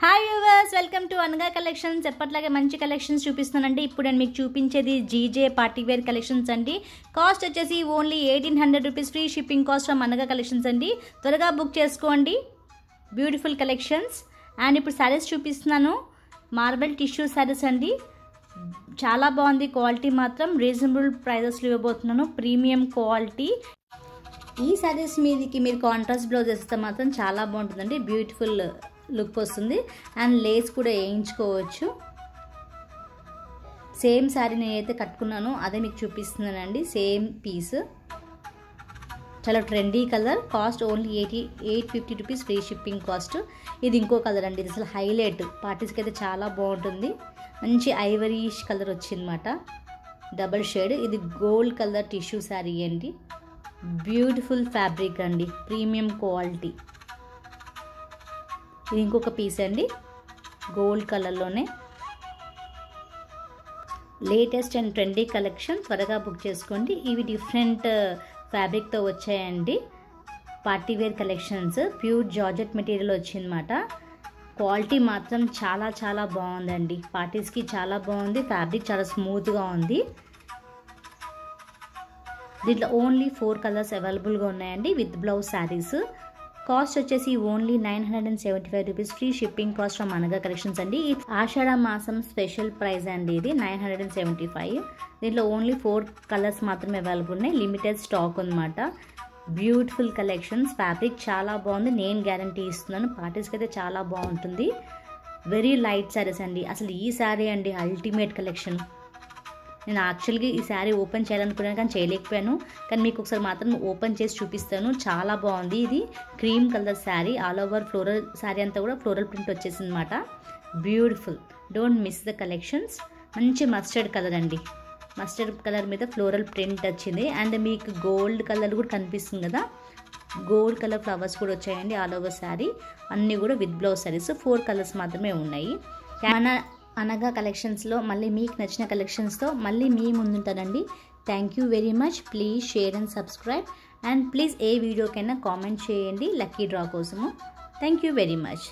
Hi viewers, welcome to అనగా collections. ఎప్పట్లాగే మంచి కలెక్షన్స్ చూపిస్తున్నానండి. ఇప్పుడు నేను మీకు చూపించేది జీజే పార్టీ వేర్ కలెక్షన్స్ అండి. కాస్ట్ వచ్చేసి only 1800 rupees, free shipping cost from అనగా కలెక్షన్స్ అండి. త్వరగా బుక్ చేసుకోండి. Beautiful collections. అండ్ ఇప్పుడు శారీస్ చూపిస్తున్నాను. మార్బల్ టిష్యూ శారీస్ అండి. చాలా బాగుంది. క్వాలిటీ మాత్రం రీజనబుల్ ప్రైజెస్లో ఇవ్వబోతున్నాను. Premium quality. ఈ శారీస్ మీదకి మీరు కాంట్రాస్ట్ బ్లౌజ్ వేస్తే మాత్రం చాలా బాగుంటుందండి. బ్యూటిఫుల్ లుక్ వస్తుంది. అండ్ లేస్ కూడా వేయించుకోవచ్చు. సేమ్ శారీ నేనైతే కట్టుకున్నాను అదే మీకు చూపిస్తున్నానండి. సేమ్ పీస్, చాలా trendy colour. Cost only 850 rupees, free shipping cost. ఇది ఇంకో కలర్ అండి. ఇది అసలు హైలైట్. పార్టీస్కి అయితే చాలా బాగుంటుంది. మంచి ఐవరీష్ కలర్ వచ్చిందన్నమాట, డబల్ షేడ్. ఇది గోల్డ్ కలర్ టిష్యూ శారీ అండి. బ్యూటిఫుల్ ఫ్యాబ్రిక్ అండి, ప్రీమియం క్వాలిటీ. ఇది ఇంకొక పీస్ అండి, గోల్డ్ కలర్లోనే. Latest and trendy collection. త్వరగా బుక్ చేసుకోండి. ఇవి డిఫరెంట్ ఫ్యాబ్రిక్తో వచ్చాయండి. Party wear collections. Pure georgette material వచ్చిందన్నమాట. క్వాలిటీ మాత్రం చాలా చాలా బాగుందండి. పార్టీస్కి చాలా బాగుంది. ఫ్యాబ్రిక్ చాలా స్మూత్గా ఉంది. దీంట్లో ఓన్లీ 4 కలర్స్ అవైలబుల్గా ఉన్నాయండి విత్ బ్లౌజ్ శారీస్. కాస్ట్ వచ్చేసి only 975 rupees, free shipping cost from అనగా కలెక్షన్స్ అండి. ఆషాఢ మాసం స్పెషల్ ప్రైస్ అండి. ఇది 975. దీంట్లో ఓన్లీ 4 కలర్స్ మాత్రమే అవైలబుల్ ఉన్నాయి. లిమిటెడ్ స్టాక్ అన్నమాట. Beautiful collections. ఫ్యాబ్రిక్ చాలా బాగుంది. నేను గ్యారంటీ ఇస్తున్నాను. పార్టీస్కి అయితే చాలా బాగుంటుంది. వెరీ లైట్ శారీస్ అండి. అసలు ఈ శారీ అండి అల్టిమేట్ కలెక్షన్. నేను యాక్చువల్గా ఈ శారీ ఓపెన్ చేయాలనుకున్నాను కానీ చేయలేకపోయాను. కానీ మీకు ఒకసారి మాత్రం ఓపెన్ చేసి చూపిస్తాను. చాలా బాగుంది. ఇది cream colour sari. All over floral sari అంతా కూడా ఫ్లోరల్ ప్రింట్ వచ్చేసింది అనమాట. Beautiful. Don't miss the collections. మంచి మస్టర్డ్ కలర్ అండి. మస్టర్డ్ కలర్ మీద ఫ్లోరల్ ప్రింట్ వచ్చింది. అండ్ మీకు గోల్డ్ కలర్ కూడా కనిపిస్తుంది కదా. గోల్డ్ కలర్ ఫ్లవర్స్ కూడా వచ్చాయండి ఆల్ ఓవర్ శారీ. అన్నీ కూడా విత్ బ్లౌజ్ శారీస్. 4 కలర్స్ మాత్రమే ఉన్నాయి. మన అనగా కలెక్షన్స్లో మళ్ళీ మీకు నచ్చిన కలెక్షన్స్తో మళ్ళీ మీ ముందుంటానండి. Thank you very much. Please share and subscribe. And please ఏ వీడియోకైనా కామెంట్ చేయండి లక్కీ డ్రా కోసము. Thank you very much.